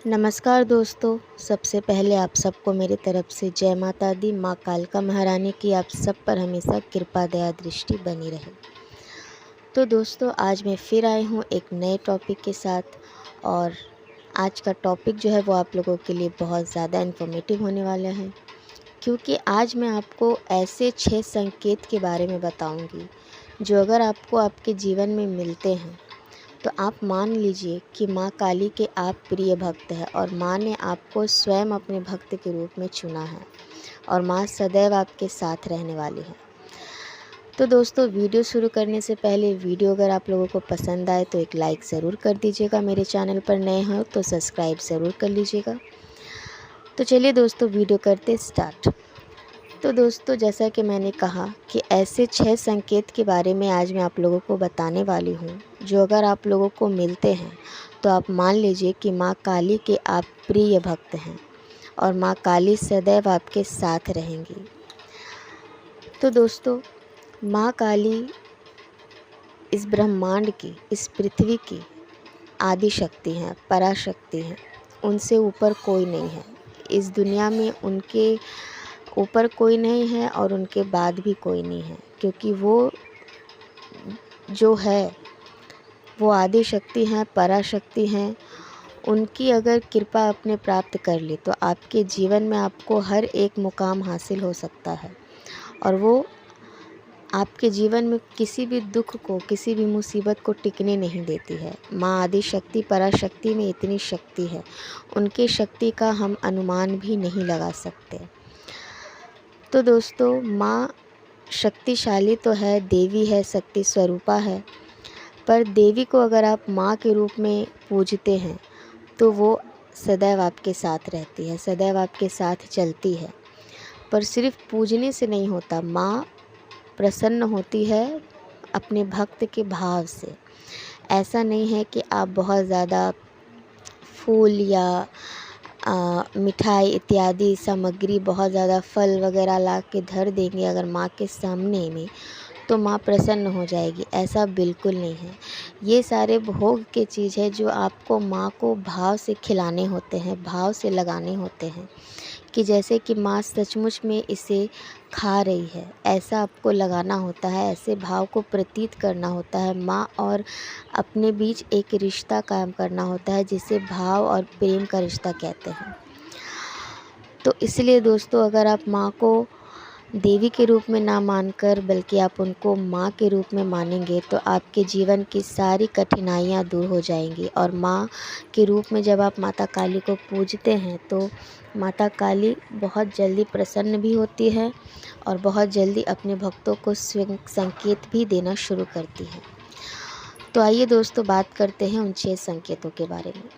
नमस्कार दोस्तों, सबसे पहले आप सबको मेरी तरफ से जय माता दी। माँ कालका महारानी की आप सब पर हमेशा कृपा दया दृष्टि बनी रहे। तो दोस्तों, आज मैं फिर आई हूँ एक नए टॉपिक के साथ। और आज का टॉपिक जो है वो आप लोगों के लिए बहुत ज़्यादा इन्फॉर्मेटिव होने वाला है, क्योंकि आज मैं आपको ऐसे 6 संकेत के बारे में बताऊँगी जो अगर आपको आपके जीवन में मिलते हैं तो आप मान लीजिए कि माँ काली के आप प्रिय भक्त हैं और माँ ने आपको स्वयं अपने भक्त के रूप में चुना है और माँ सदैव आपके साथ रहने वाली है। तो दोस्तों, वीडियो शुरू करने से पहले वीडियो अगर आप लोगों को पसंद आए तो एक लाइक ज़रूर कर दीजिएगा। मेरे चैनल पर नए हो तो सब्सक्राइब ज़रूर कर लीजिएगा। तो चलिए दोस्तों, वीडियो करते स्टार्ट। तो दोस्तों, जैसा कि मैंने कहा कि ऐसे 6 संकेत के बारे में आज मैं आप लोगों को बताने वाली हूँ जो अगर आप लोगों को मिलते हैं तो आप मान लीजिए कि माँ काली के आप प्रिय भक्त हैं और माँ काली सदैव आपके साथ रहेंगी। तो दोस्तों, माँ काली इस ब्रह्मांड की, इस पृथ्वी की आदि शक्ति हैं, पराशक्ति हैं। उनसे ऊपर कोई नहीं है। इस दुनिया में उनके ऊपर कोई नहीं है और उनके बाद भी कोई नहीं है, क्योंकि वो जो है वो आदि शक्ति हैं, पराशक्ति हैं। उनकी अगर कृपा आपने प्राप्त कर ली तो आपके जीवन में आपको हर एक मुकाम हासिल हो सकता है और वो आपके जीवन में किसी भी दुख को, किसी भी मुसीबत को टिकने नहीं देती है। माँ आदि शक्ति, पराशक्ति में इतनी शक्ति है, उनकी शक्ति का हम अनुमान भी नहीं लगा सकते। तो दोस्तों, माँ शक्तिशाली तो है, देवी है, शक्ति स्वरूपा है, पर देवी को अगर आप माँ के रूप में पूजते हैं तो वो सदैव आपके साथ रहती है, सदैव आपके साथ चलती है। पर सिर्फ पूजने से नहीं होता, माँ प्रसन्न होती है अपने भक्त के भाव से। ऐसा नहीं है कि आप बहुत ज़्यादा फूल या मिठाई इत्यादि सामग्री, बहुत ज़्यादा फल वगैरह ला के धर देंगे अगर माँ के सामने में, तो माँ प्रसन्न हो जाएगी। ऐसा बिल्कुल नहीं है। ये सारे भोग के चीज़ है जो आपको माँ को भाव से खिलाने होते हैं, भाव से लगाने होते हैं, कि जैसे कि माँ सचमुच में इसे खा रही है, ऐसा आपको लगाना होता है, ऐसे भाव को प्रतीत करना होता है। माँ और अपने बीच एक रिश्ता कायम करना होता है, जिसे भाव और प्रेम का रिश्ता कहते हैं। तो इसलिए दोस्तों, अगर आप माँ को देवी के रूप में ना मानकर बल्कि आप उनको माँ के रूप में मानेंगे तो आपके जीवन की सारी कठिनाइयाँ दूर हो जाएंगी। और माँ के रूप में जब आप माता काली को पूजते हैं तो माता काली बहुत जल्दी प्रसन्न भी होती है और बहुत जल्दी अपने भक्तों को संकेत भी देना शुरू करती है। तो आइए दोस्तों, बात करते हैं उन 6 संकेतों के बारे में।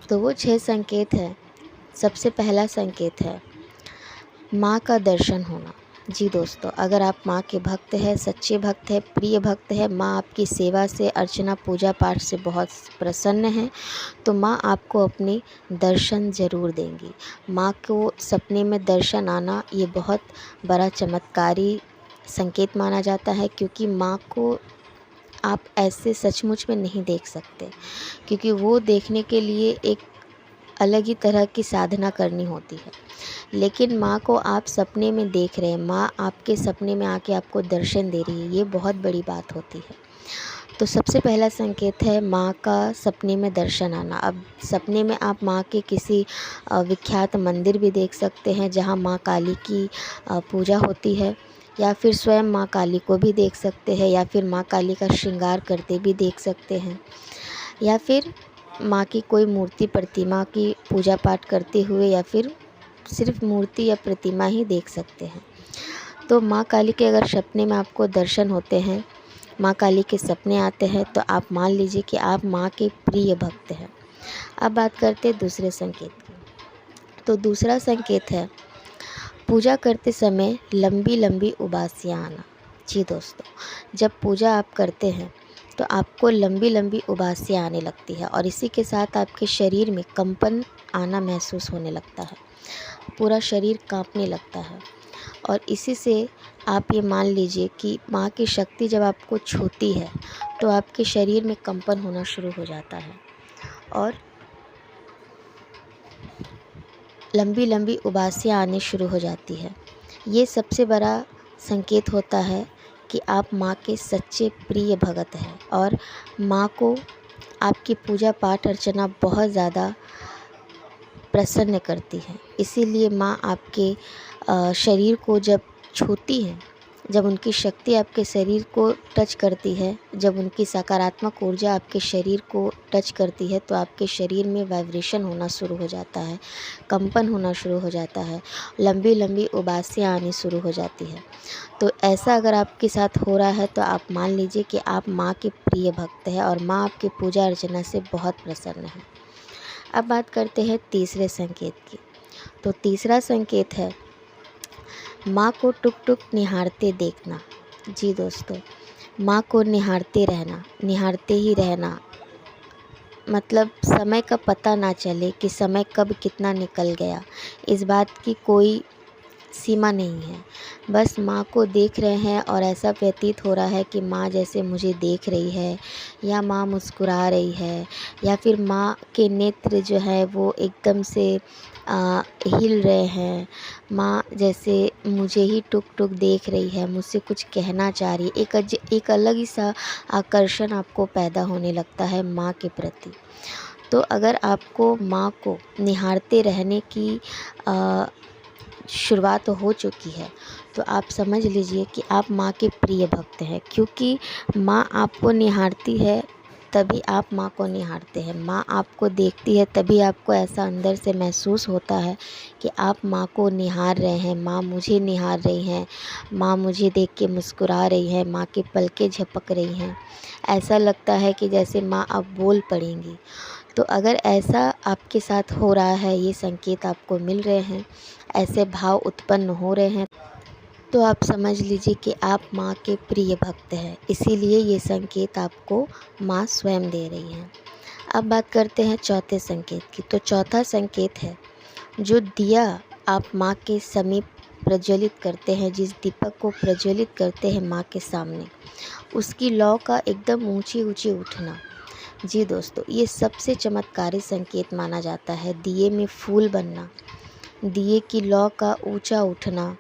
तो वो 6 संकेत है। सबसे पहला संकेत है माँ का दर्शन होना। जी दोस्तों, अगर आप माँ के भक्त हैं, सच्चे भक्त हैं, प्रिय भक्त हैं, माँ आपकी सेवा से, अर्चना पूजा पाठ से बहुत प्रसन्न है, तो माँ आपको अपने दर्शन ज़रूर देंगी। माँ को सपने में दर्शन आना ये बहुत बड़ा चमत्कारी संकेत माना जाता है, क्योंकि माँ को आप ऐसे सचमुच में नहीं देख सकते, क्योंकि वो देखने के लिए एक अलग ही तरह की साधना करनी होती है। लेकिन माँ को आप सपने में देख रहे हैं, माँ आपके सपने में आके आपको दर्शन दे रही है, ये बहुत बड़ी बात होती है। तो सबसे पहला संकेत है माँ का सपने में दर्शन आना। अब सपने में आप माँ के किसी विख्यात मंदिर भी देख सकते हैं जहाँ माँ काली की पूजा होती है, या फिर स्वयं माँ काली को भी देख सकते हैं, या फिर माँ काली का श्रृंगार करते भी देख सकते हैं, या फिर माँ की कोई मूर्ति प्रतिमा की पूजा पाठ करते हुए, या फिर सिर्फ मूर्ति या प्रतिमा ही देख सकते हैं। तो माँ काली के अगर सपने में आपको दर्शन होते हैं, माँ काली के सपने आते हैं, तो आप मान लीजिए कि आप माँ के प्रिय भक्त हैं। अब बात करते हैं दूसरे संकेत की। तो दूसरा संकेत है पूजा करते समय लंबी लंबी उबासियाँ आना। जी दोस्तों, जब पूजा आप करते हैं तो आपको लंबी लंबी उबासियाँ आने लगती है और इसी के साथ आपके शरीर में कंपन आना महसूस होने लगता है, पूरा शरीर कांपने लगता है। और इसी से आप ये मान लीजिए कि माँ की शक्ति जब आपको छूती है तो आपके शरीर में कंपन होना शुरू हो जाता है और लंबी लंबी उबासियाँ आनी शुरू हो जाती है। ये सबसे बड़ा संकेत होता है कि आप माँ के सच्चे प्रिय भगत हैं और माँ को आपकी पूजा पाठ अर्चना बहुत ज़्यादा प्रसन्न करती है। इसीलिए माँ आपके शरीर को जब छूती है, जब उनकी शक्ति आपके शरीर को टच करती है, जब उनकी सकारात्मक ऊर्जा आपके शरीर को टच करती है, तो आपके शरीर में वाइब्रेशन होना शुरू हो जाता है, कंपन होना शुरू हो जाता है, लंबी लंबी उबासियाँ आनी शुरू हो जाती है। तो ऐसा अगर आपके साथ हो रहा है तो आप मान लीजिए कि आप माँ के प्रिय भक्त हैं और माँ आपकी पूजा अर्चना से बहुत प्रसन्न है। अब बात करते हैं तीसरे संकेत की। तो तीसरा संकेत है माँ को टुक टुक निहारते देखना। जी दोस्तों, माँ को निहारते रहना, निहारते ही रहना, मतलब समय का पता ना चले कि समय कब कितना निकल गया, इस बात की कोई सीमा नहीं है। बस माँ को देख रहे हैं और ऐसा व्यतीत हो रहा है कि माँ जैसे मुझे देख रही है, या माँ मुस्कुरा रही है, या फिर माँ के नेत्र जो है वो एकदम से हिल रहे हैं। माँ जैसे मुझे ही टुक टुक देख रही है, मुझसे कुछ कहना चाह रही है। एक अलग ही सा आकर्षण आपको पैदा होने लगता है माँ के प्रति। तो अगर आपको माँ को निहारते रहने की शुरुआत हो चुकी है, तो आप समझ लीजिए कि आप माँ के प्रिय भक्त हैं, क्योंकि माँ आपको निहारती है तभी आप माँ को निहारते हैं। माँ आपको देखती है तभी आपको ऐसा अंदर से महसूस होता है कि आप माँ को निहार रहे हैं, माँ मुझे निहार रही हैं, माँ मुझे देख के मुस्कुरा रही है, माँ की पलकें झपक रही हैं। ऐसा लगता है कि जैसे माँ अब बोल पड़ेंगी। तो अगर ऐसा आपके साथ हो रहा है, ये संकेत आपको मिल रहे हैं, ऐसे भाव उत्पन्न हो रहे हैं, तो आप समझ लीजिए कि आप माँ के प्रिय भक्त हैं। इसीलिए ये संकेत आपको माँ स्वयं दे रही हैं। अब बात करते हैं चौथे संकेत की। तो चौथा संकेत है जो दिया आप माँ के समीप प्रज्वलित करते हैं, जिस दीपक को प्रज्वलित करते हैं माँ के सामने, उसकी लौ का एकदम ऊंची ऊंची उठना। जी दोस्तों, ये सबसे चमत्कारी संकेत माना जाता है। दिए में फूल बनना, दिए की लौ का ऊंचा उठना,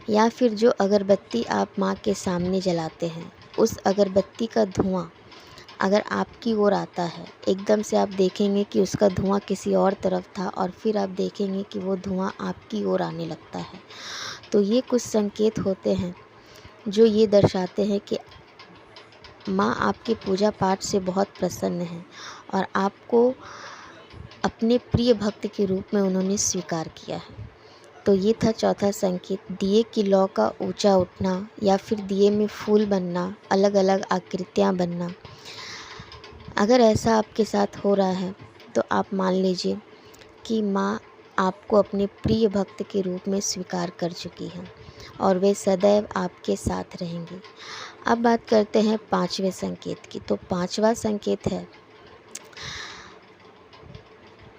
या फिर जो अगरबत्ती आप माँ के सामने जलाते हैं, उस अगरबत्ती का धुआं अगर आपकी ओर आता है, एकदम से आप देखेंगे कि उसका धुआं किसी और तरफ था और फिर आप देखेंगे कि वो धुआं आपकी ओर आने लगता है। तो ये कुछ संकेत होते हैं जो ये दर्शाते हैं कि माँ आपके पूजा पाठ से बहुत प्रसन्न है और आपको अपने प्रिय भक्त के रूप में उन्होंने स्वीकार किया है। तो ये था चौथा संकेत, दिए की लौ का ऊंचा उठना या फिर दिए में फूल बनना, अलग अलग आकृतियाँ बनना। अगर ऐसा आपके साथ हो रहा है तो आप मान लीजिए कि माँ आपको अपने प्रिय भक्त के रूप में स्वीकार कर चुकी है और वे सदैव आपके साथ रहेंगे। अब बात करते हैं पांचवें संकेत की। तो पांचवा संकेत है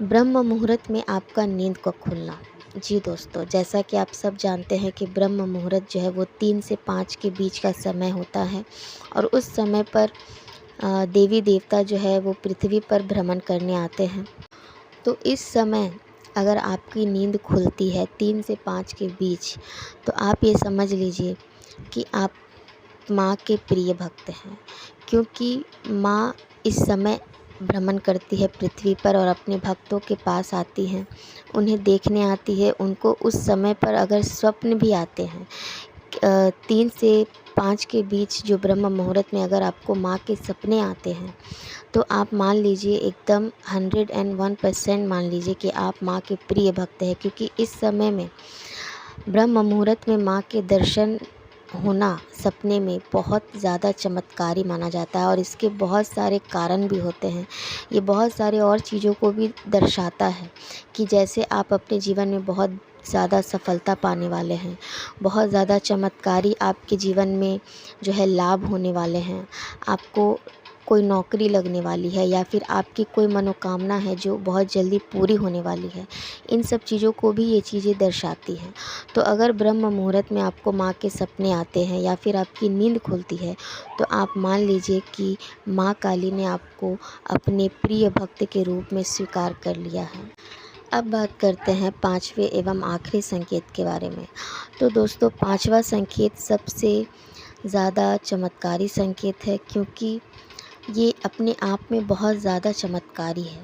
ब्रह्म मुहूर्त में आपका नींद का खुलना। जी दोस्तों, जैसा कि आप सब जानते हैं कि ब्रह्म मुहूर्त जो है वो 3 से 5 के बीच का समय होता है और उस समय पर देवी देवता जो है वो पृथ्वी पर भ्रमण करने आते हैं। तो इस समय अगर आपकी नींद खुलती है 3 से 5 के बीच, तो आप ये समझ लीजिए कि आप माँ के प्रिय भक्त हैं, क्योंकि माँ इस समय भ्रमण करती है पृथ्वी पर और अपने भक्तों के पास आती हैं, उन्हें देखने आती है। उनको उस समय पर अगर स्वप्न भी आते हैं 3 से 5 के बीच जो ब्रह्म मुहूर्त में अगर आपको माँ के सपने आते हैं, तो आप मान लीजिए एकदम 101% मान लीजिए कि आप माँ के प्रिय भक्त हैं, क्योंकि इस समय में ब्रह्म मुहूर्त में माँ के दर्शन होना सपने में बहुत ज़्यादा चमत्कारी माना जाता है और इसके बहुत सारे कारण भी होते हैं। ये बहुत सारे और चीज़ों को भी दर्शाता है कि जैसे आप अपने जीवन में बहुत ज़्यादा सफलता पाने वाले हैं, बहुत ज़्यादा चमत्कारी आपके जीवन में जो है लाभ होने वाले हैं, आपको कोई नौकरी लगने वाली है या फिर आपकी कोई मनोकामना है जो बहुत जल्दी पूरी होने वाली है। इन सब चीज़ों को भी ये चीज़ें दर्शाती हैं। तो अगर ब्रह्म मुहूर्त में आपको माँ के सपने आते हैं या फिर आपकी नींद खुलती है, तो आप मान लीजिए कि माँ काली ने आपको अपने प्रिय भक्त के रूप में स्वीकार कर लिया है। अब बात करते हैं पांचवें एवं आखिरी संकेत के बारे में। तो दोस्तों, पांचवा संकेत सबसे ज़्यादा चमत्कारी संकेत है, क्योंकि ये अपने आप में बहुत ज़्यादा चमत्कारी है।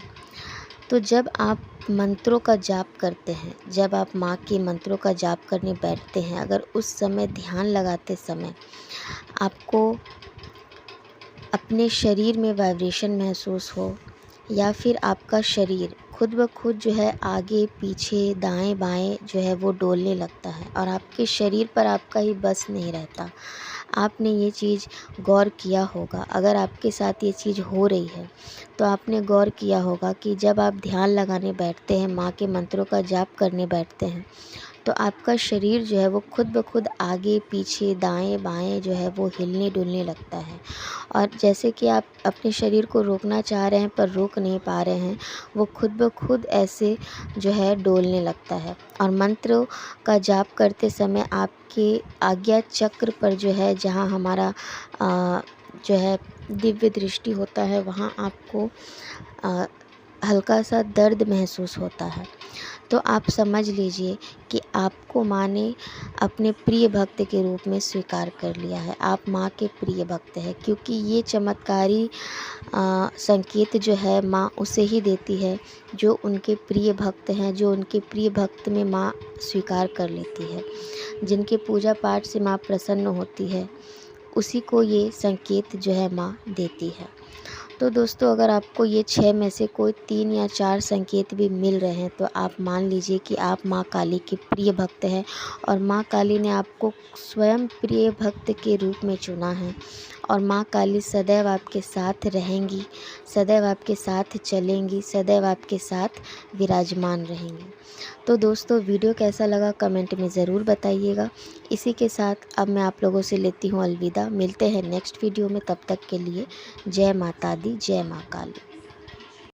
तो जब आप मंत्रों का जाप करते हैं, जब आप माँ के मंत्रों का जाप करने बैठते हैं, अगर उस समय ध्यान लगाते समय आपको अपने शरीर में वाइब्रेशन महसूस हो, या फिर आपका शरीर खुद ब खुद जो है आगे पीछे दाएं बाएं जो है वो डोलने लगता है और आपके शरीर पर आपका ही बस नहीं रहता, आपने ये चीज़ गौर किया होगा। अगर आपके साथ ये चीज़ हो रही है तो आपने गौर किया होगा कि जब आप ध्यान लगाने बैठते हैं, माँ के मंत्रों का जाप करने बैठते हैं, तो आपका शरीर जो है वो खुद ब खुद आगे पीछे दाएं बाएं जो है वो हिलने डुलने लगता है। और जैसे कि आप अपने शरीर को रोकना चाह रहे हैं पर रोक नहीं पा रहे हैं, वो खुद ब खुद ऐसे जो है डोलने लगता है। और मंत्रों का जाप करते समय आपके आज्ञा चक्र पर जो है, जहाँ हमारा जो है दिव्य दृष्टि होता है, वहाँ आपको हल्का सा दर्द महसूस होता है। तो आप समझ लीजिए कि आपको माँ ने अपने प्रिय भक्त के रूप में स्वीकार कर लिया है। आप माँ के प्रिय भक्त हैं, क्योंकि ये चमत्कारी संकेत जो है माँ उसे ही देती है जो उनके प्रिय भक्त हैं, जो उनके प्रिय भक्त में माँ स्वीकार कर लेती है, जिनके पूजा पाठ से माँ प्रसन्न होती है, उसी को ये संकेत जो है माँ देती है। तो दोस्तों, अगर आपको ये 6 में से कोई 3 या 4 संकेत भी मिल रहे हैं, तो आप मान लीजिए कि आप माँ काली के प्रिय भक्त हैं और माँ काली ने आपको स्वयं प्रिय भक्त के रूप में चुना है। और माँ काली सदैव आपके साथ रहेंगी, सदैव आपके साथ चलेंगी, सदैव आपके साथ विराजमान रहेंगी। तो दोस्तों, वीडियो कैसा लगा कमेंट में ज़रूर बताइएगा। इसी के साथ अब मैं आप लोगों से लेती हूँ अलविदा। मिलते हैं नेक्स्ट वीडियो में, तब तक के लिए जय माता दी, जय माँ काली।